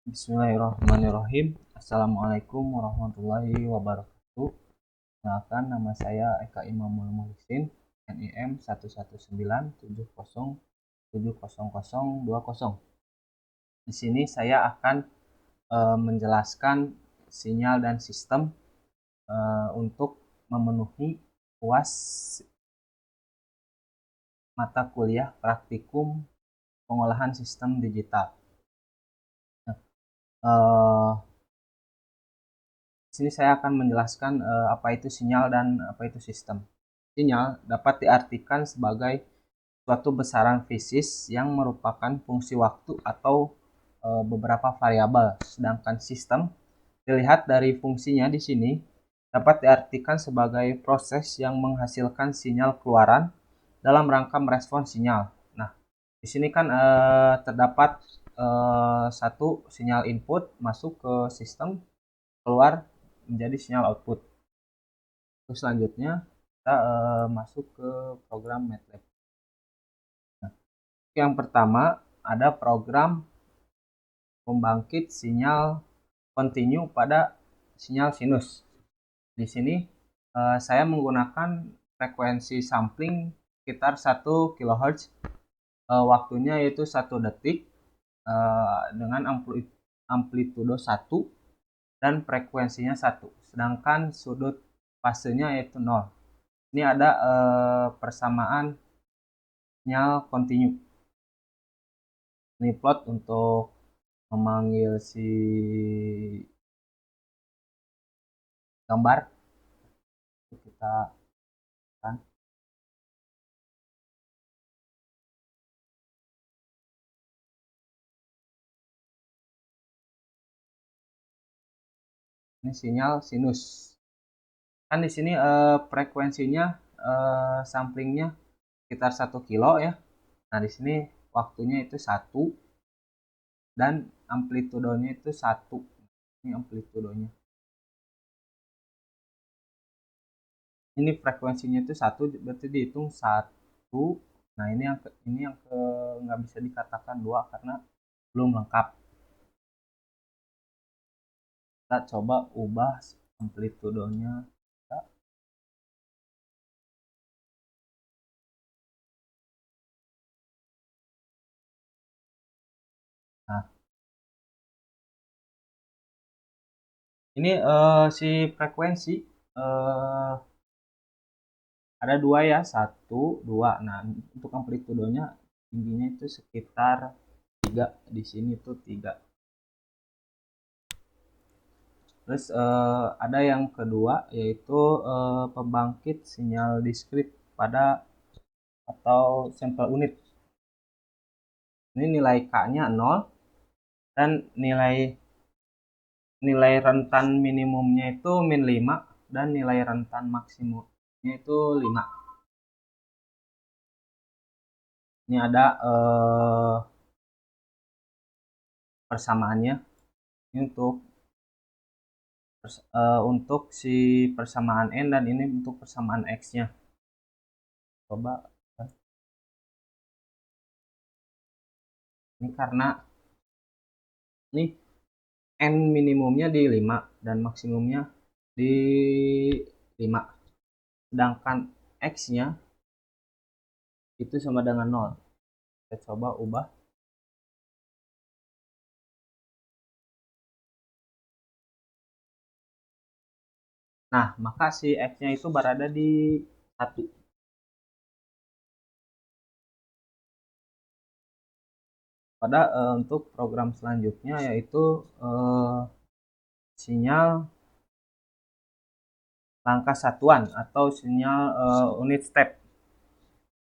Bismillahirrahmanirrahim. Assalamualaikum warahmatullahi wabarakatuh. Kenalkan, nama saya Eka Imamul Muhsin, NIM 11970700020. Di sini saya akan menjelaskan sinyal dan sistem untuk memenuhi UAS mata kuliah praktikum pengolahan sistem digital. Di sini saya akan menjelaskan apa itu sinyal dan apa itu sistem. Sinyal dapat diartikan sebagai suatu besaran fisis yang merupakan fungsi waktu atau beberapa variabel, sedangkan sistem dilihat dari fungsinya di sini dapat diartikan sebagai proses yang menghasilkan sinyal keluaran dalam rangka merespon sinyal. Nah, di sini kan terdapat satu sinyal input masuk ke sistem, keluar menjadi sinyal output. Terus selanjutnya kita masuk ke program MATLAB. Nah, yang pertama ada program pembangkit sinyal kontinu pada sinyal sinus. Di sini saya menggunakan frekuensi sampling sekitar 1 kHz, waktunya yaitu 1 detik, dengan amplitudo 1 dan frekuensinya 1, sedangkan sudut fasenya yaitu 0. Ini ada persamaan sinyal kontinu. Ini plot untuk memanggil si gambar. Kita kan ini sinyal sinus. Kan di sini frekuensinya samplingnya sekitar 1 kilo ya. Nah, di sini waktunya itu 1 dan amplitudonya itu 1. Ini amplitudonya. Ini frekuensinya itu 1, berarti dihitung 1. Nah, ini yang nggak bisa dikatakan 2 karena belum lengkap. Kita coba ubah amplitudonya. Nah, ini si frekuensi ada 2 ya, 1, 2. Nah, untuk amplitudonya tingginya itu sekitar 3. Di sini tuh 3. Terus ada yang kedua yaitu pembangkit sinyal diskrit pada atau sampel unit. Ini nilai K-nya 0 dan nilai rentan minimumnya itu min 5 dan nilai rentan maksimumnya itu 5. Ini ada persamaannya. Ini untuk si persamaan N dan ini untuk persamaan X-nya. Coba. Ini karena ini N minimumnya di 5 dan maksimumnya di 5. Sedangkan X-nya itu sama dengan 0. Kita coba ubah. Nah, maka si X-nya itu berada di 1. Pada untuk program selanjutnya yaitu sinyal langkah satuan atau sinyal unit step.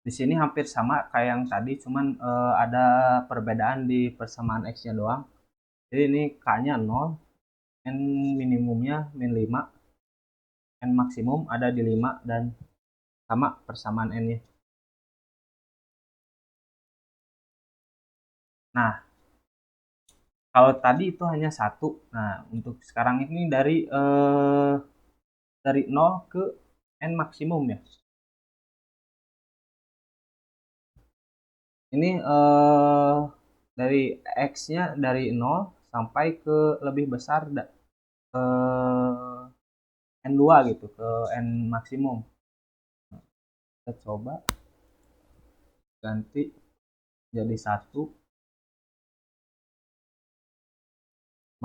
Di sini hampir sama kayak yang tadi, cuman ada perbedaan di persamaan X-nya doang. Jadi ini K-nya 0, N minimumnya min 5, N maksimum ada di 5 dan sama persamaan N-nya. Nah, kalau tadi itu hanya 1. Nah, untuk sekarang ini dari 0 ke N maksimum ya. Ini dari X-nya dari 0 sampai ke lebih besar ke N2 gitu, ke N maksimum. Kita coba ganti jadi 1,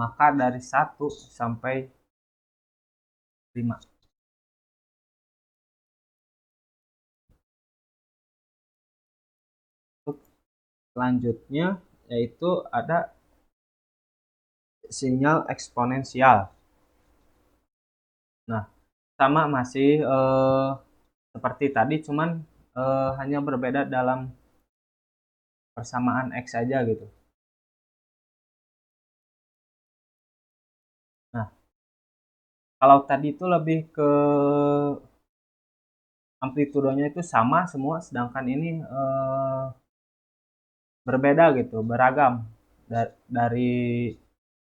maka dari 1 sampai 5. Untuk selanjutnya yaitu ada sinyal eksponensial. Nah, sama masih seperti tadi, cuman hanya berbeda dalam persamaan X saja gitu. Nah, kalau tadi itu lebih ke amplitudenya itu sama semua, sedangkan ini berbeda gitu, beragam.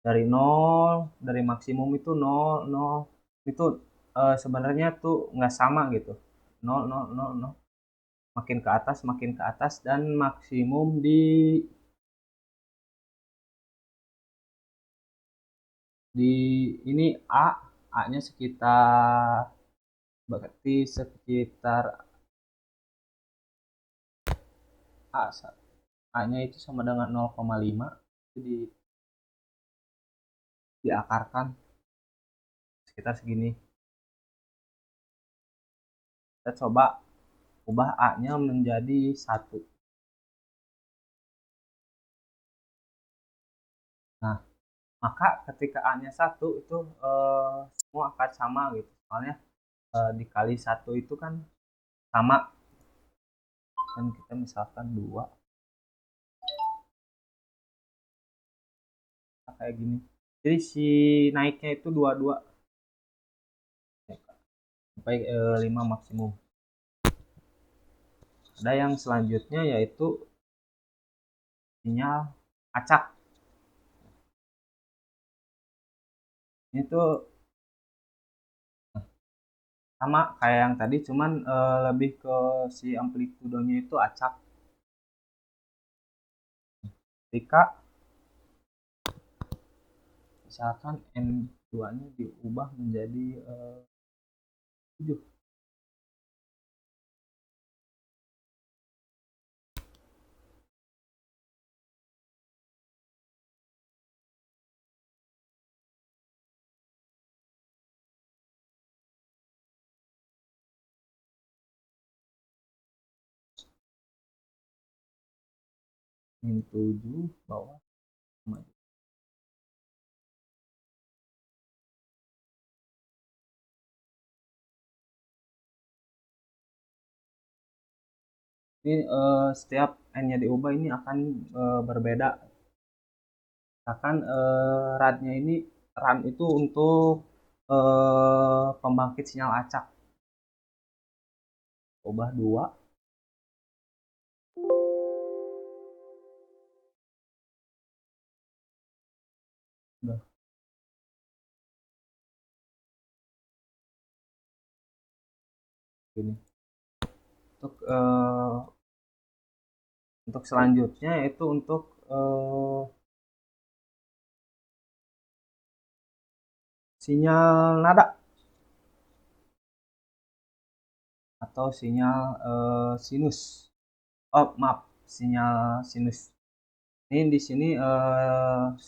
Dari nol, dari maksimum itu nol nol, itu sebenarnya tuh nggak sama gitu. Nol nol nol nol, makin ke atas, dan maksimum di ini A-nya sekitar, berarti sekitar A A-nya itu sama dengan 0,5, itu diakarkan sekitar segini. Kita coba ubah A-nya menjadi 1. Nah, maka ketika A-nya 1 itu semua akan sama gitu. Soalnya dikali 1 itu kan sama. Dan kita misalkan 2 kayak gini. Jadi si naiknya itu 22 sampai 5 maksimum. Ada yang selanjutnya yaitu sinyal acak. Ini tuh sama kayak yang tadi, cuman lebih ke si amplitudenya itu acak. Ketika misalkan N2-nya diubah menjadi 7. Min 7 bawah sama. Ini setiap N-nya diubah ini akan berbeda. Misalkan RAD-nya ini, RAN itu untuk pembangkit sinyal acak. Ubah 2. Udah gini. Untuk selanjutnya itu untuk sinyal nada atau sinyal sinus. Oh, maaf, sinyal sinus. Ini di sini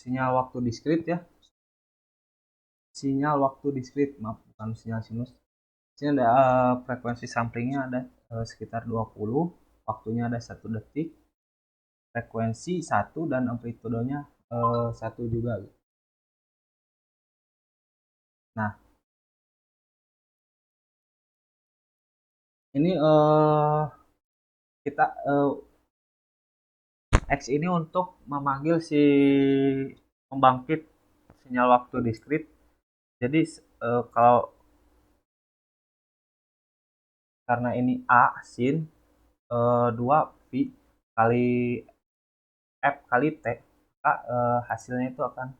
sinyal waktu diskrit ya. Sinyal waktu diskrit, maaf, bukan sinyal sinus. Sini ada frekuensi samplingnya ada sekitar 20, waktunya ada 1 detik, frekuensi 1, dan amplitudenya 1 juga. Nah, ini kita X ini untuk memanggil si pembangkit sinyal waktu diskrit. Jadi kalau karena ini A sin 2 V kali F kali T, maka hasilnya itu akan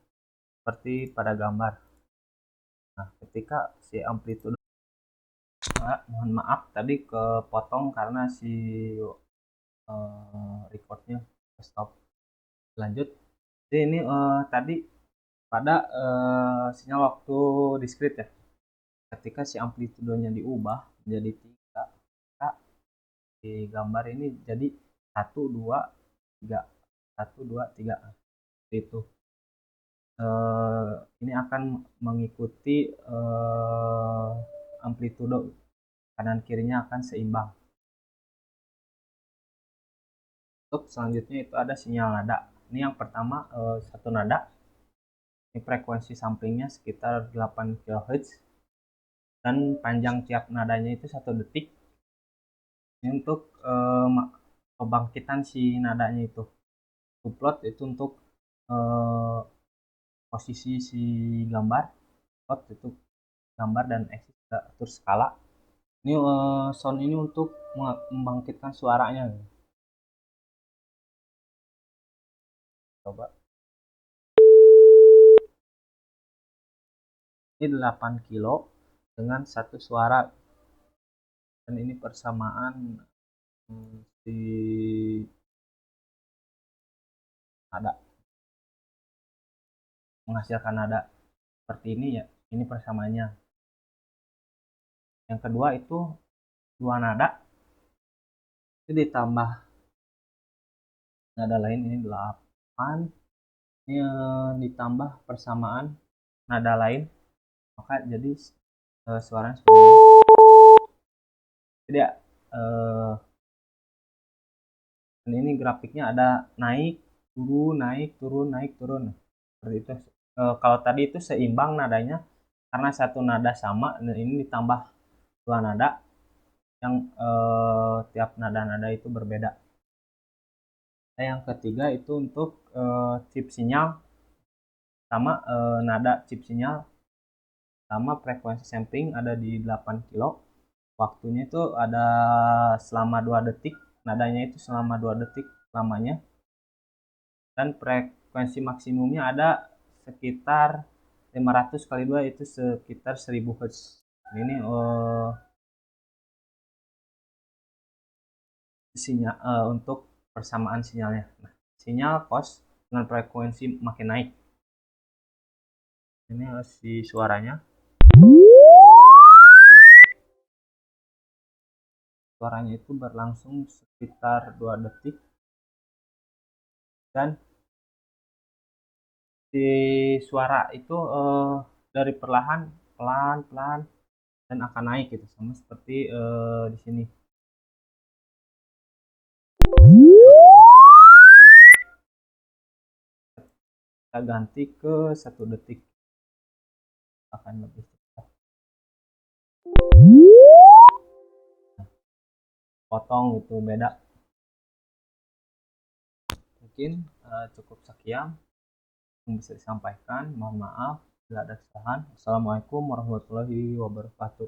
seperti pada gambar. Nah, ketika si amplitude, mohon maaf tadi kepotong karena si recordnya stop. Lanjut. Jadi ini tadi pada sinyal waktu diskrit ya. Ketika si amplitudenya diubah menjadi 3, maka di gambar ini jadi 1 2 3, 1 2 3 itu. Ini akan mengikuti amplitudo, kanan kirinya akan seimbang. Untuk selanjutnya itu ada sinyal nada. Ini yang pertama satu nada. Ini frekuensi samplingnya sekitar 8 kHz dan panjang tiap nadanya itu 1 detik. Ini untuk pembangkitan si nadanya itu. Upload itu untuk eh, posisi si gambar, plot itu gambar dan axis kita atur skala. Ini sound ini untuk membangkitkan suaranya. Coba. Ini 8 kilo dengan satu suara. Dan ini persamaan di nada, menghasilkan nada seperti ini ya. Ini persamaannya. Yang kedua itu 2 nada. Itu ditambah nada lain, ini 8. Ini ditambah persamaan nada lain, maka jadi suaranya seperti ini. Jadi ya, dan ini grafiknya ada naik turun naik turun naik turun seperti itu. Kalau tadi itu seimbang nadanya karena satu nada sama, dan ini ditambah 2 nada yang tiap nada-nada itu berbeda. Nah, yang ketiga itu untuk chip sinyal, sama nada chip sinyal sama frekuensi sampling ada di 8 kilo. Waktunya itu ada selama 2 detik, nadanya itu selama 2 detik lamanya. Dan frekuensi maksimumnya ada sekitar 500 kali 2 itu sekitar 1000 Hz. Ini sinyal untuk persamaan sinyalnya. Nah, sinyal cos dengan frekuensi makin naik. Ini si suaranya. Suaranya itu berlangsung sekitar 2 detik dan si suara itu dari perlahan pelan pelan dan akan naik gitu, sama seperti di sini. Kita ganti ke 1 detik akan lebih cepat. Potong itu beda. Mungkin cukup sekian yang bisa disampaikan. Mohon maaf bila ada kesalahan. Assalamualaikum warahmatullahi wabarakatuh.